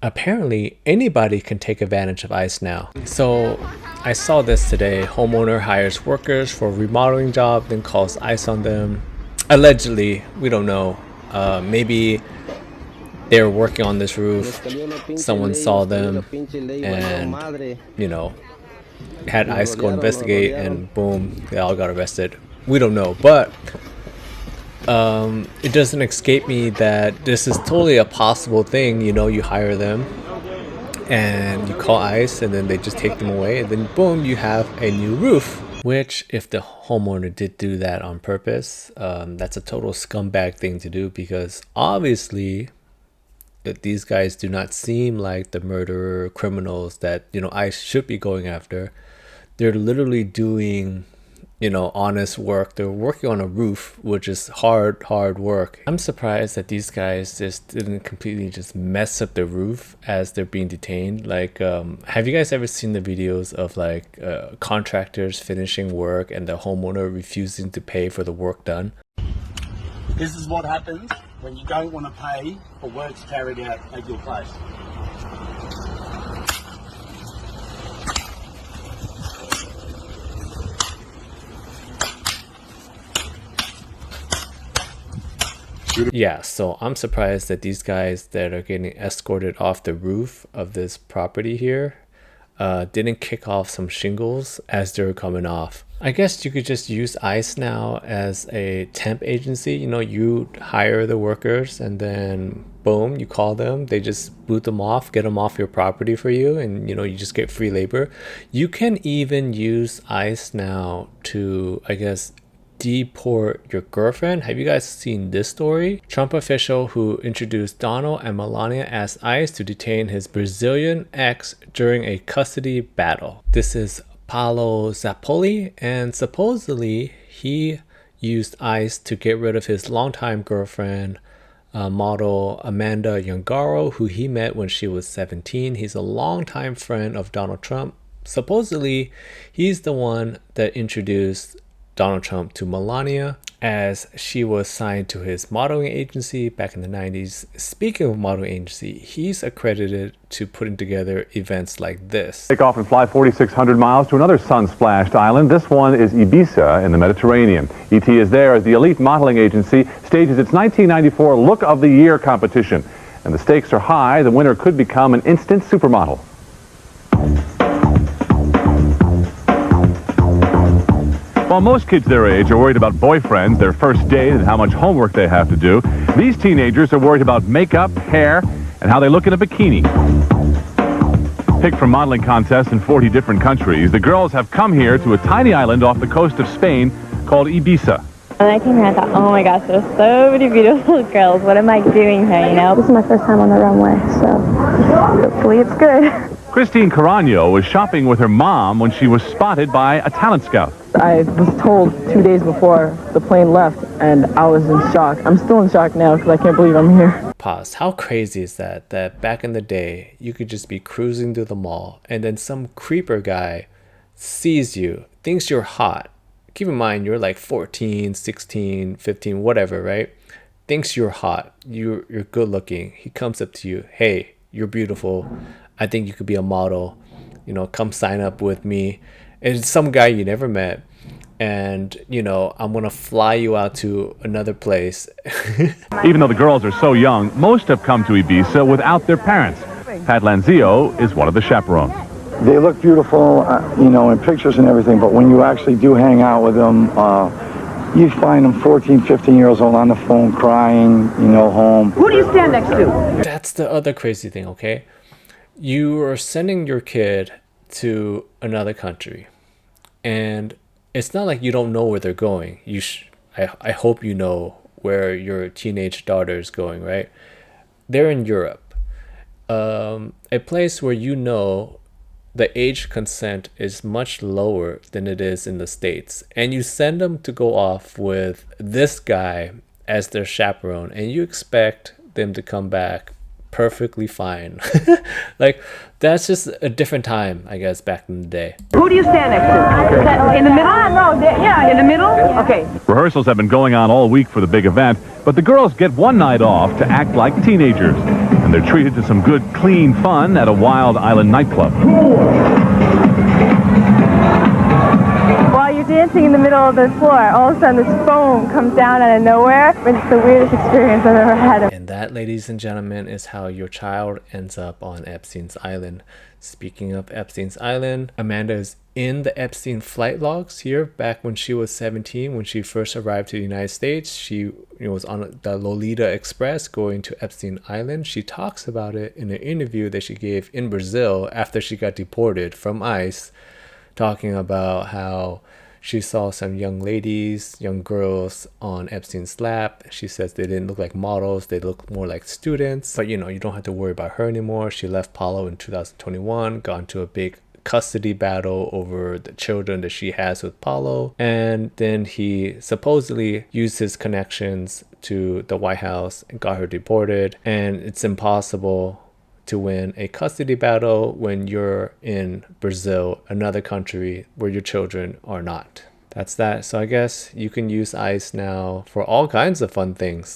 apparently anybody can take advantage of ICE now. So I saw this today. Homeowner hires workers for a remodeling job, then calls ICE on them. Allegedly, we don't know. Maybe they were working on this roof, someone saw them, and, you know, had ICE go investigate, and boom, they all got arrested. We don't know, but it doesn't escape me that this is totally a possible thing. You know, you hire them and you call ICE, and then they just take them away, and then boom, you have a new roof. Which, if the homeowner did do that on purpose, that's a total scumbag thing to do, because obviously that these guys do not seem like the murderer criminals that, you know, ICE should be going after. They're literally doing, you know, honest work. They're working on a roof, which is hard work. I'm surprised that these guys just didn't completely just mess up the roof as they're being detained. Like, have you guys ever seen the videos of like contractors finishing work and the homeowner refusing to pay for the work done? This is what happens when you don't want to pay for works carried out at your place. Yeah, so I'm surprised that these guys that are getting escorted off the roof of this property here didn't kick off some shingles as they're coming off. I guess you could just use ICE now as a temp agency. You know, you hire the workers and then boom, you call them, they just boot them off, get them off your property for you, and you know, you just get free labor. You can even use ICE now to, I guess, deport your girlfriend. Have you guys seen this story? Trump official who introduced Donald and Melania asked ICE to detain his Brazilian ex during a custody battle. This is Paulo Zapolli, and supposedly he used ICE to get rid of his longtime girlfriend, model Amanda Yongaro, who he met when she was 17. He's a longtime friend of Donald Trump. Supposedly, he's the one that introduced Donald Trump to Melania as she was signed to his modeling agency back in the 90s. Speaking of modeling agency, he's accredited to putting together events like this. Take off and fly 4,600 miles to another sun-splashed island. This one is Ibiza in the Mediterranean. ET is there as the elite modeling agency stages its 1994 Look of the Year competition. And the stakes are high. The winner could become an instant supermodel. While most kids their age are worried about boyfriends, their first date, and how much homework they have to do, these teenagers are worried about makeup, hair, and how they look in a bikini. Picked from modeling contests in 40 different countries, the girls have come here to a tiny island off the coast of Spain called Ibiza. When I came here, I thought, oh my gosh, there's so many beautiful girls. What am I doing here, you know? This is my first time on the runway, so hopefully it's good. Christine Carano was shopping with her mom when she was spotted by a talent scout. I was told 2 days before the plane left, and I was in shock. I'm still in shock now because I can't believe I'm here. Pause. How crazy is that? That back in the day, you could just be cruising through the mall, and then some creeper guy sees you, thinks you're hot. Keep in mind, you're like 14, 16, 15, whatever, right? Thinks you're hot. You're good looking. He comes up to you. Hey, you're beautiful. I think you could be a model. You know, come sign up with me. It's some guy you never met. And, you know, I'm going to fly you out to another place. Even though the girls are so young, most have come to Ibiza without their parents. Pat Lanzio is one of the chaperones. They look beautiful, you know, in pictures and everything, but when you actually do hang out with them, you find them 14, 15 years old on the phone crying, you know, home. Who do you stand next to? That's the other crazy thing, okay? You are sending your kid to another country, and it's not like you don't know where they're going. I hope you know where your teenage daughter is going, right? They're in Europe, a place where you know the age consent is much lower than it is in the States, and you send them to go off with this guy as their chaperone, and you expect them to come back perfectly fine. Like, that's just a different time, I guess, back in the day. Who do you stand next to? Okay. In the middle? Yeah, in the middle? Okay. Rehearsals have been going on all week for the big event, but the girls get one night off to act like teenagers. and they're treated to some good, clean fun at a Wild Island nightclub. While you're dancing in the middle of the floor, all of a sudden this foam comes down out of nowhere. It's the weirdest experience I've ever had. And that, ladies and gentlemen, is how your child ends up on Epstein's Island. Speaking of Epstein's Island, Amanda is in the Epstein flight logs here back when she was 17. When she first arrived to the United States, she was on the Lolita Express going to Epstein Island. She talks about it in an interview that she gave in Brazil after she got deported from ICE, talking about how she saw some young ladies, young girls on Epstein's lap. She says they didn't look like models, they looked more like students. But you don't have to worry about her anymore. She left Paulo in 2021, got into a big custody battle over the children that she has with Paulo. And then he supposedly used his connections to the White House and got her deported. And it's impossible to win a custody battle when you're in Brazil, another country where your children are not. That's that. So I guess you can use ICE now for all kinds of fun things.